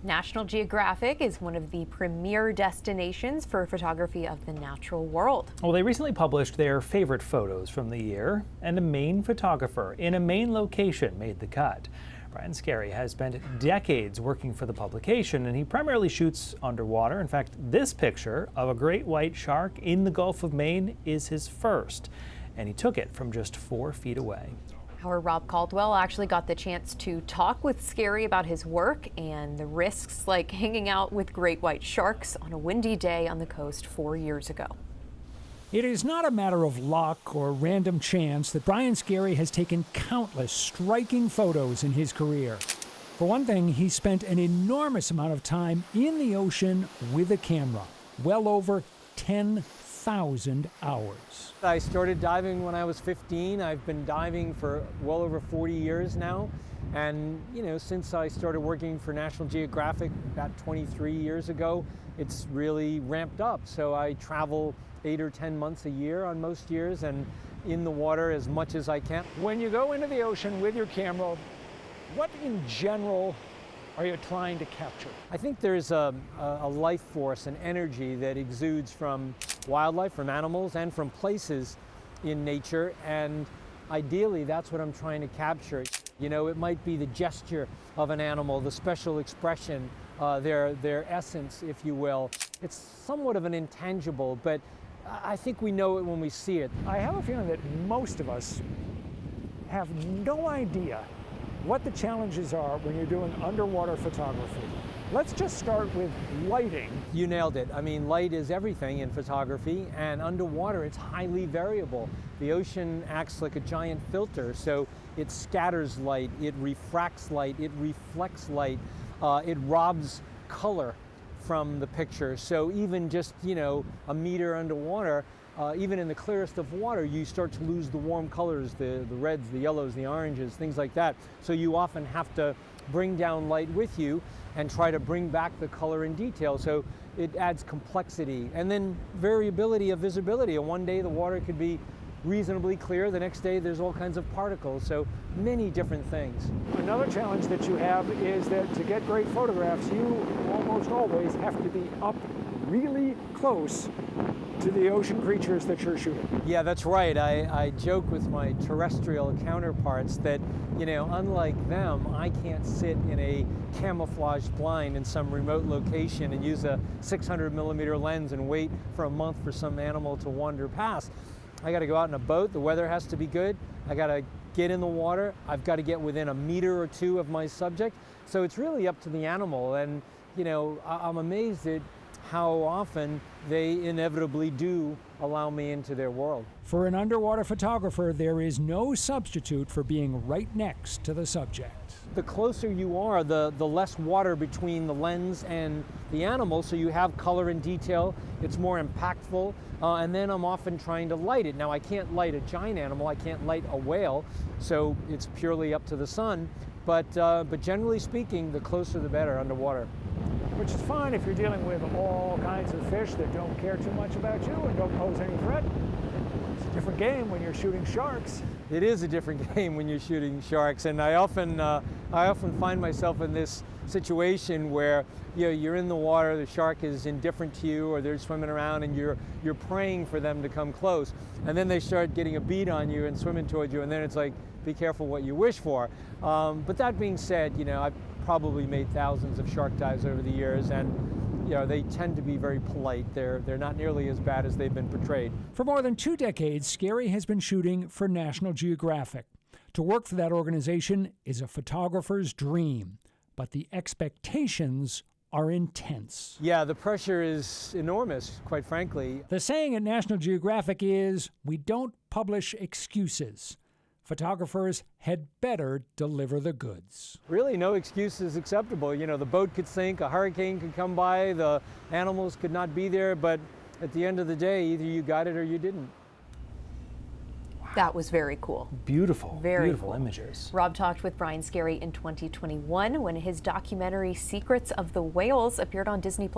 National Geographic is one of the premier destinations for photography of the natural world. Well, they recently published their favorite photos from the year, and a Maine photographer in a Maine location made the cut. Skerry has spent decades working for the publication, and he primarily shoots underwater. In fact, this picture of a great white shark in the Gulf of Maine is his first, and he took it from just 4 feet away. Our Rob Caldwell actually got the chance to talk with Skerry about his work and the risks like hanging out with great white sharks on a windy day on the coast 4 years ago. It is not a matter of luck or random chance that Brian Skerry has taken countless striking photos in his career. For one thing, he spent an enormous amount of time in the ocean with a camera, well over 10,000 hours. I started diving when I was 15. I've been diving for well over 40 years now. And, since I started working for National Geographic about 23 years ago, it's really ramped up. So I travel 8 or 10 months a year on most years and in the water as much as I can. When you go into the ocean with your camera, what in general are you trying to capture? I think there's a life force, an energy that exudes from wildlife, from animals, and from places in nature, and ideally that's what I'm trying to capture. It might be the gesture of an animal, the special expression, their essence, if you will. It's somewhat of an intangible, but I think we know it when we see it. I have a feeling that most of us have no idea what the challenges are when you're doing underwater photography. Let's just start with lighting. You nailed it. I mean, light is everything in photography, and underwater it's highly variable. The ocean acts like a giant filter, so it scatters light, it refracts light, it reflects light, it robs color from the picture. So even just, a meter underwater, even in the clearest of water, you start to lose the warm colors, the reds, the yellows, the oranges, things like that. So you often have to bring down light with you and try to bring back the color and detail. So it adds complexity. And then variability of visibility. And one day the water could be reasonably clear, the next day there's all kinds of particles, so many different things. Another challenge that you have is that to get great photographs, you almost always have to be up really close to the ocean creatures that you're shooting. Yeah, that's right. I joke with my terrestrial counterparts that, unlike them, I can't sit in a camouflaged blind in some remote location and use a 600 millimeter lens and wait for a month for some animal to wander past. I got to go out in a boat. The weather has to be good. I got to get in the water. I've got to get within a meter or two of my subject. So it's really up to the animal. And, I'm amazed at how often they inevitably do allow me into their world. For an underwater photographer, there is no substitute for being right next to the subject. The closer you are, the less water between the lens and the animal, so you have color and detail. It's more impactful, and then I'm often trying to light it. Now, I can't light a giant animal, I can't light a whale, so it's purely up to the sun, but generally speaking, the closer the better underwater. Which is fine if you're dealing with all kinds of fish that don't care too much about you and don't pose any threat. It's a different game when you're shooting sharks. It is a different game when you're shooting sharks, and I often find myself in this situation where you're in the water, the shark is indifferent to you, or they're swimming around, and you're praying for them to come close, and then they start getting a bead on you and swimming towards you, and then it's like, be careful what you wish for. But that being said, I've probably made thousands of shark dives over the years, and they tend to be very polite. They're not nearly as bad as they've been portrayed. For more than 2 decades, Skerry has been shooting for National Geographic. To work for that organization is a photographer's dream, but the expectations are intense. Yeah, the pressure is enormous, quite frankly. The saying at National Geographic is, we don't publish excuses. Photographers had better deliver the goods. Really, no excuse is acceptable. The boat could sink, a hurricane could come by, the animals could not be there, but at the end of the day, either you got it or you didn't. Wow. That was very cool. Beautiful, very beautiful cool. images. Rob talked with Brian Skerry in 2021 when his documentary Secrets of the Whales appeared on Disney+.